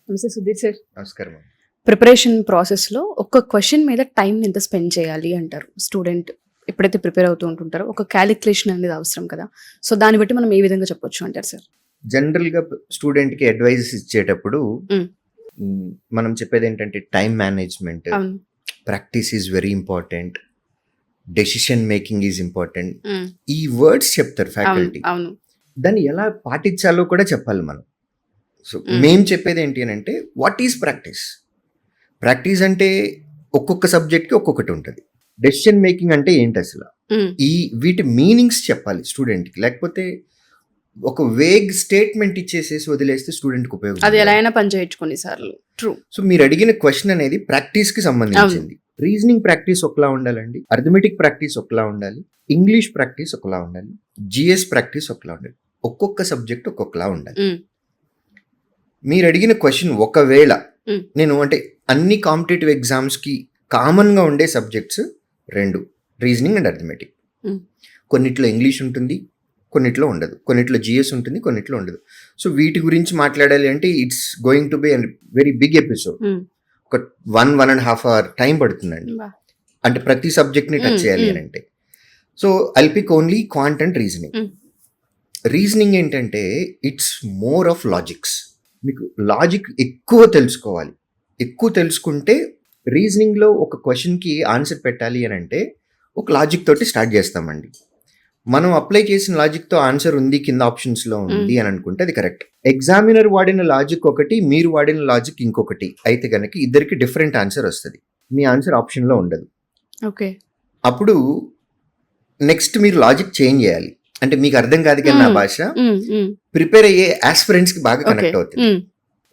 నమస్తే సుధీర్ సార్. నమస్కారం. ప్రిపరేషన్ ప్రాసెస్లో ఒక క్వశ్చన్ మీద టైం ఎంత స్పెండ్ చేయాలి అంటారు? స్టూడెంట్ ఎప్పుడైతే ప్రిపేర్ అవుతూ ఉంటుంటారో ఒక క్యాలిక్యులేషన్ అనేది అవసరం కదా, సో దాన్ని బట్టి మనం ఏ విధంగా చెప్పొచ్చు అంటారు సార్? జనరల్గా స్టూడెంట్కి అడ్వైజెస్ ఇచ్చేటప్పుడు మనం చెప్పేది ఏంటంటే టైం మేనేజ్మెంట్, అవును. Practice is very important, decision making is important, ఈ వర్డ్స్ చెప్తారు ఫ్యాకల్టీ. అవును. దాన్ని ఎలా పాటించాలో కూడా చెప్పాలి మనం. సో మేము చెప్పేది ఏంటి అని అంటే వాట్ ఈజ్ ప్రాక్టీస్. ప్రాక్టీస్ అంటే ఒక్కొక్క సబ్జెక్ట్కి ఒక్కొక్కటి ఉంటుంది. డెసిషన్ మేకింగ్ అంటే ఏంటి అసలు, వీటి మీనింగ్స్ చెప్పాలి స్టూడెంట్కి. లేకపోతే ఒక వేగ్ స్టేట్మెంట్ ఇచ్చేసేసి వదిలేస్తే స్టూడెంట్కి ఉపయోగం. అది ఎలా అయినా పని చేయొచ్చు కొన్నిసార్లు. ట్రూ. సో మీరు అడిగిన క్వశ్చన్ అనేది ప్రాక్టీస్కి సంబంధించింది. రీజనింగ్ ప్రాక్టీస్ ఒకలా ఉండాలండి, అర్థమెటిక్ ప్రాక్టీస్ ఒకలా ఉండాలి, ఇంగ్లీష్ ప్రాక్టీస్ ఒకలా ఉండాలి, జిఎస్ ప్రాక్టీస్ ఒకలా ఉండాలి. ఒక్కొక్క సబ్జెక్ట్ ఒక్కొక్కలా ఉండాలి. మీరు అడిగిన క్వశ్చన్ ఒకవేళ నేను అంటే అన్ని కాంపిటేటివ్ ఎగ్జామ్స్కి కామన్గా ఉండే సబ్జెక్ట్స్ రెండు, రీజనింగ్ అండ్ అర్థమెటిక్. కొన్నిట్లో ఇంగ్లీష్ ఉంటుంది, కొన్నిట్లో ఉండదు, కొన్నిట్లో జిఎస్ ఉంటుంది, కొన్నిట్లో ఉండదు. సో వీటి గురించి మాట్లాడాలి అంటే it's going to be very big episode. ఒక 1.5 hour టైం పడుతుందండి, అంటే ప్రతి సబ్జెక్ట్ని టచ్ చేయాలి అని అంటే. So I'll pick only quant and reasoning. Reasoning ఏంటంటే ఇట్స్ మోర్ ఆఫ్ లాజిక్స్. మీకు లాజిక్ ఎక్కువ తెలుసుకోవాలి. ఎక్కువ తెలుసుకుంటే రీజనింగ్లో ఒక క్వశ్చన్కి ఆన్సర్ పెట్టాలి అని అంటే ఒక లాజిక్ తోటి స్టార్ట్ చేస్తామండి. మనం అప్లై చేసిన లాజిక్తో ఆన్సర్ ఉంది కింద ఆప్షన్స్లో ఉంది అని అనుకుంటే అది కరెక్ట్. ఎగ్జామినర్ వాడిన లాజిక్ ఒకటి, మీరు వాడిన లాజిక్ ఇంకొకటి అయితే కనుక ఇద్దరికి డిఫరెంట్ ఆన్సర్ వస్తుంది. మీ ఆన్సర్ ఆప్షన్లో ఉండదు. ఓకే. అప్పుడు నెక్స్ట్ మీరు లాజిక్ చేంజ్ చేయాలి. అంటే మీకు అర్థం కాదు కదా నా భాష, ప్రిపేర్ అయ్యే ఆస్పిరెంట్స్కి బాగా కనెక్ట్ అవుతుంది.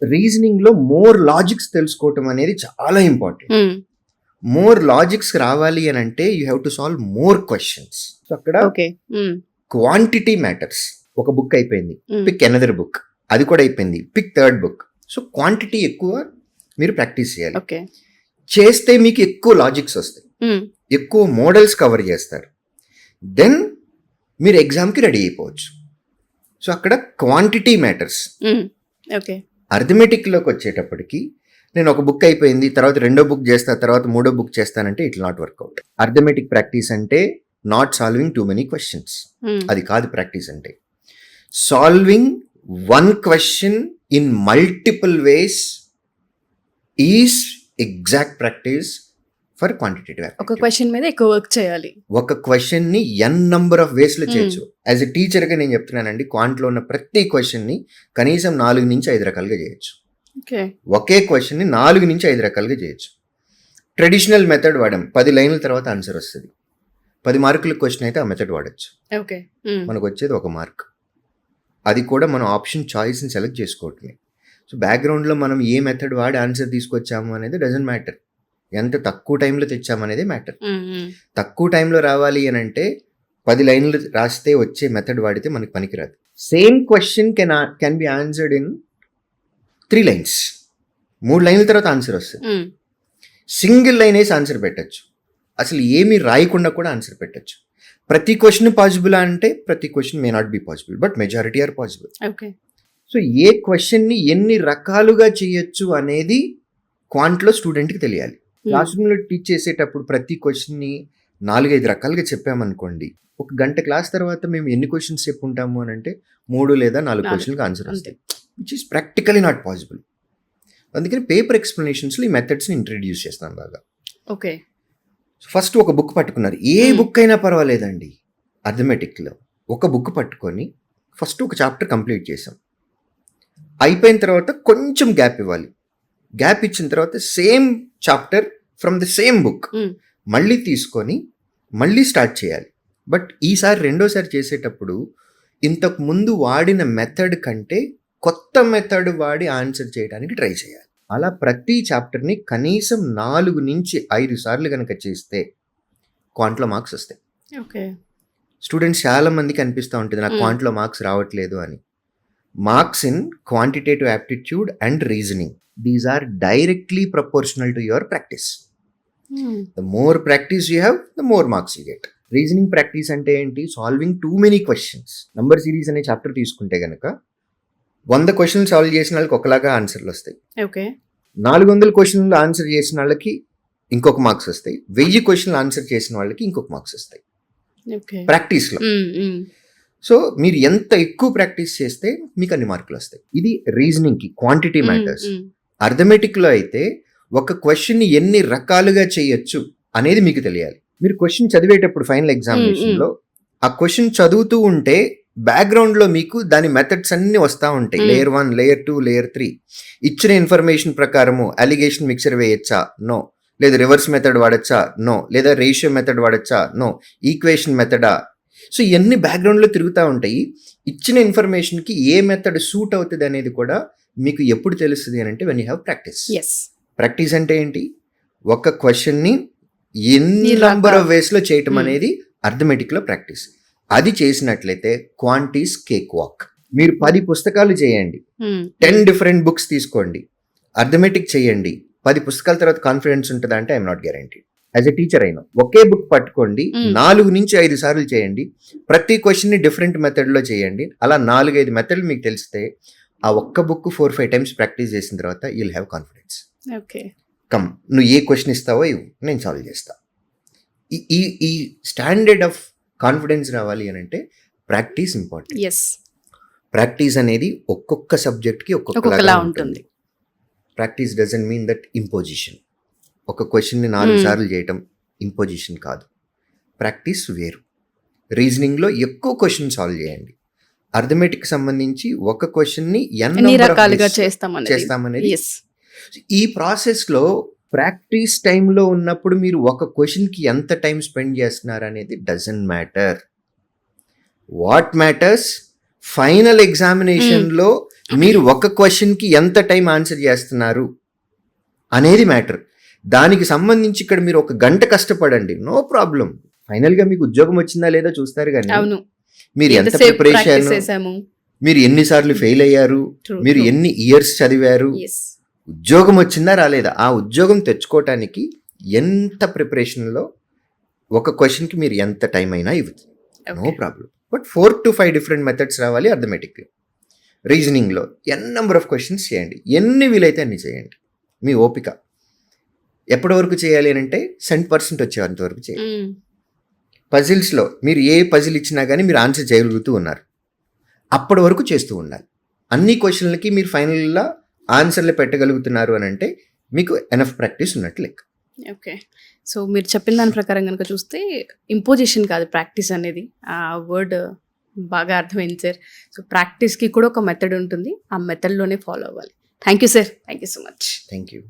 రీజనింగ్లో మోర్ లాజిక్స్ తెలుసుకోవటం అనేది చాలా ఇంపార్టెంట్. మోర్ లాజిక్స్ రావాలి అని అంటే you have to solve more questions. So అక్కడ క్వాంటిటీ మ్యాటర్స్. ఒక బుక్ అయిపోయింది, పిక్ అనదర్ బుక్. అది కూడా అయిపోయింది, pick third book. So quantity ఎక్కువ మీరు ప్రాక్టీస్ చేయాలి. చేస్తే మీకు ఎక్కువ లాజిక్స్ వస్తాయి, ఎక్కువ మోడల్స్ కవర్ చేస్తారు. దెన్ మీరు ఎగ్జామ్కి రెడీ అయిపోవచ్చు. సో అక్కడ క్వాంటిటీ మ్యాటర్స్. అర్థమెటిక్లోకి వచ్చేటప్పటికి నేను ఒక బుక్ అయిపోయింది, తర్వాత రెండో బుక్ చేస్తా, తర్వాత మూడో బుక్ చేస్తానంటే it not work out. Arithmetic practice అంటే not solving too many questions. అది కాదు ప్రాక్టీస్ అంటే. Solving one question in multiple ways is exact practice for quantitative. ఒక క్వశ్చన్ మీద ఎక్కువ వర్క్ చేయాలి. ఒక క్వశ్చన్ ని ఎన్ నంబర్ ఆఫ్ వేస్ లో చేయొచ్చు. యాజ్ ఎ టీచర్ గా నేను చెప్తున్నానండి, క్వాంట్లో ఉన్న ప్రతి క్వశ్చన్ ని కనీసం 4 నుంచి 5 రకాలుగా చేయొచ్చు. ఒకే క్వశ్చన్ ని 4 నుంచి 5 రకాలుగా చేయొచ్చు. ట్రెడిషనల్ మెథడ్ వాడాం, 10 లైన్ల తర్వాత ఆన్సర్ వస్తుంది. 10 మార్కుల క్వశ్చన్ అయితే ఆ మెథడ్ వాడచ్చు. మనకు వచ్చేది 1 మార్క్. అది కూడా మనం ఆప్షన్ చాయిస్ ని సెలెక్ట్ చేసుకోవటమే. సో బ్యాక్గ్రౌండ్ లో మనం ఏ మెథడ్ వాడి ఆన్సర్ తీసుకొచ్చాము అనేది డజంట్ మ్యాటర్. ఎంత తక్కువ టైంలో తెచ్చామనేదే మ్యాటర్. తక్కువ టైంలో రావాలి అని అంటే 10 లైన్లు రాస్తే వచ్చే మెథడ్ వాడితే మనకి పనికిరాదు. Same question can be answered in 3 lines. 3 లైన్ల తర్వాత ఆన్సర్ వస్తుంది. సింగిల్ లైన్ వేసి ఆన్సర్ పెట్టచ్చు. అసలు ఏమీ రాయకుండా కూడా ఆన్సర్ పెట్టచ్చు. ప్రతి క్వశ్చన్ పాసిబుల్ అంటే ప్రతి question may not be possible, but majority are possible. So ఏ క్వశ్చన్ని ఎన్ని రకాలుగా చేయొచ్చు అనేది క్వాంట్లో స్టూడెంట్కి తెలియాలి. క్లాస్ రూమ్లో టీచ్ చేసేటప్పుడు ప్రతి క్వశ్చన్ని 4-5 రకాలుగా చెప్పామనుకోండి, 1 గంట క్లాస్ తర్వాత మేము ఎన్ని క్వశ్చన్స్ చెప్పుంటాము అని అంటే 3 లేదా 4 క్వశ్చన్కి ఆన్సర్ వస్తాయి, which is practically not possible. అందుకని పేపర్ ఎక్స్ప్లెనేషన్స్లో ఈ మెథడ్స్ని ఇంట్రడ్యూస్ చేస్తాం బాగా. ఓకే. ఫస్ట్ ఒక బుక్ పట్టుకున్నారు, ఏ బుక్ అయినా పర్వాలేదండి. అర్థమెటిక్లో ఒక బుక్ పట్టుకొని ఫస్ట్ ఒక చాప్టర్ కంప్లీట్ చేసాం. అయిపోయిన తర్వాత కొంచెం గ్యాప్ ఇవ్వాలి. గ్యాప్ ఇచ్చిన తర్వాత same chapter from the same book మళ్ళీ తీసుకొని మళ్ళీ స్టార్ట్ చేయాలి. బట్ ఈసారి రెండోసారి చేసేటప్పుడు ఇంతకు ముందు వాడిన మెథడ్ కంటే కొత్త మెథడ్ వాడి ఆన్సర్ చేయడానికి ట్రై చేయాలి. అలా ప్రతి చాప్టర్ని కనీసం 4 నుంచి 5 సార్లు కనుక చేస్తే క్వాంట్లో మార్క్స్ వస్తాయి. స్టూడెంట్స్ చాలా మందికి అనిపిస్తూ ఉంటుంది నాకు క్వాంట్లో మార్క్స్ రావట్లేదు అని. Marks in quantitative aptitude and reasoning, these are directly proportional to your practice. The more practice you have, the more marks you get. Reasoning practice అంటే ఏంటి? Solving too many questions. Number series అనే chapter తీసుకుంటే కనుక 100 క్వశ్చన్లు solve చేసిన వాళ్ళకి ఒకలాగా ఆన్సర్లు వస్తాయి. ఓకే. 400 క్వశ్చన్లు ఆన్సర్ చేసిన వాళ్ళకి ఇంకొక మార్క్స్ వస్తాయి. 1000 క్వశ్చన్లు ఆన్సర్ చేసిన వాళ్ళకి ఇంకొక మార్క్స్ వస్తాయి ఓకే. ప్రాక్టీస్లో. సో మీరు ఎంత ఎక్కువ ప్రాక్టీస్ చేస్తే మీకు అన్ని మార్కులు వస్తాయి. ఇది రీజనింగ్కి క్వాంటిటీ మ్యాటర్స్. అర్థమెటిక్లో అయితే ఒక క్వశ్చన్ని ఎన్ని రకాలుగా చేయొచ్చు అనేది మీకు తెలియాలి. మీరు క్వశ్చన్ చదివేటప్పుడు ఫైనల్ ఎగ్జామినేషన్లో ఆ క్వశ్చన్ చదువుతూ ఉంటే బ్యాక్గ్రౌండ్లో మీకు దాని మెథడ్స్ అన్ని వస్తూ ఉంటాయి. Layer 1, layer 2, layer 3. ఇచ్చిన ఇన్ఫర్మేషన్ ప్రకారము అలిగేషన్ మిక్సర్ వేయచ్చా? నో. లేదా రివర్స్ మెథడ్ వాడచ్చా? నో. లేదా రేషియో మెథడ్ వాడచ్చా? నో. ఈక్వేషన్ మెథడా? సో ఇవన్నీ బ్యాక్గ్రౌండ్లో తిరుగుతూ ఉంటాయి. ఇచ్చిన ఇన్ఫర్మేషన్కి ఏ మెథడ్ సూట్ అవుతుంది అనేది కూడా మీకు ఎప్పుడు తెలుస్తుంది అని అంటే when you have practice. Practice అంటే ఏంటి? ఒక క్వశ్చన్ని ఎన్ని నంబర్ ఆఫ్ వేస్లో చేయటం అనేది అర్థమెటిక్లో ప్రాక్టీస్. అది చేసినట్లయితే క్వాంటీస్ కేక్ వాక్. మీరు 10 పుస్తకాలు చేయండి, 10 డిఫరెంట్ బుక్స్ తీసుకోండి, అర్థమెటిక్ చేయండి, 10 పుస్తకాల తర్వాత కాన్ఫిడెన్స్ ఉంటుందా అంటే I'm not guarantee. As a teacher అయినా ఒకే బుక్ పట్టుకోండి, 4 నుంచి 5 సార్లు చేయండి, ప్రతి క్వశ్చన్ని డిఫరెంట్ మెథడ్లో చేయండి. అలా 4-5 మెథడ్లు మీకు తెలిస్తే ఆ ఒక్క బుక్ 4-5 టైమ్స్ ప్రాక్టీస్ చేసిన తర్వాత you'll have confidence. Okay. Come, నువ్వు ఏ క్వశ్చన్ ఇస్తావో ఇవ్వు, నేను సాల్వ్ చేస్తా. ఈ స్టాండర్డ్ ఆఫ్ కాన్ఫిడెన్స్ రావాలి అని అంటే ప్రాక్టీస్ ఇంపార్టెంట్. ప్రాక్టీస్ అనేది ఒక్కొక్క సబ్జెక్ట్కి ఒక్కొక్కలా ఉంటుంది. Practice doesn't mean that imposition. ఒక క్వశ్చన్ని 4 సార్లు చేయటం ఇంపోజిషన్ కాదు. ప్రాక్టీస్ వేరు. రీజనింగ్లో ఎక్కువ క్వశ్చన్ సాల్వ్ చేయండి. అర్థమెటిక్ సంబంధించి ఒక క్వశ్చన్ని ఎన్ని రకాలుగా చేస్తామనేది. ఈ ప్రాసెస్లో ప్రాక్టీస్ టైంలో ఉన్నప్పుడు మీరు ఒక క్వశ్చన్కి ఎంత టైం స్పెండ్ చేస్తున్నారు అనేది doesn't matter. What matters final ఎగ్జామినేషన్లో మీరు ఒక క్వశ్చన్కి ఎంత టైం ఆన్సర్ చేస్తున్నారు అనేది మ్యాటర్. దానికి సంబంధించి ఇక్కడ మీరు 1 గంట కష్టపడండి, నో ప్రాబ్లం. ఫైనల్గా మీకు ఉద్యోగం వచ్చిందా లేదా చూస్తారు. కానీ మీరు ఎంత ప్రిపరేషన్, మీరు ఎన్నిసార్లు ఫెయిల్ అయ్యారు, మీరు ఎన్ని ఇయర్స్ చదివారు, ఉద్యోగం వచ్చిందా రాలేదా, ఆ ఉద్యోగం తెచ్చుకోవటానికి ఎంత ప్రిపరేషన్లో ఒక క్వశ్చన్కి మీరు ఎంత టైం అయినా ఇవ్వచ్చు, no problem. But 4 to 5 different methods రావాలి అర్థమెటిక్. రీజనింగ్లో నెంబర్ ఆఫ్ క్వశ్చన్స్ చేయండి, ఎన్ని వీలైతే అన్ని చేయండి. మీ ఓపిక ఎప్పటి వరకు చేయాలి అని అంటే 100% వచ్చేంతవరకు చేయండి. పజిల్స్లో మీరు ఏ పజిల్ ఇచ్చినా కానీ మీరు ఆన్సర్ చేయగలుగుతూ ఉన్నారు, అప్పటి వరకు చేస్తూ ఉండాలి. అన్ని క్వశ్చన్లకి మీరు ఫైనల్గా ఆన్సర్లు పెట్టగలుగుతున్నారు అని అంటే మీకు ఎనఫ్ ప్రాక్టీస్ ఉన్నట్టు లెక్క. ఓకే. సో మీరు చెప్పిన దాని ప్రకారం కనుక చూస్తే ఇంపోజిషన్ కాదు ప్రాక్టీస్ అనేది. ఆ వర్డ్ బాగా అర్థమైంది సార్. సో ప్రాక్టీస్కి కూడా ఒక మెథడ్ ఉంటుంది, ఆ మెథడ్లోనే ఫాలో అవ్వాలి. Thank you sir, thank you so much. Thank you.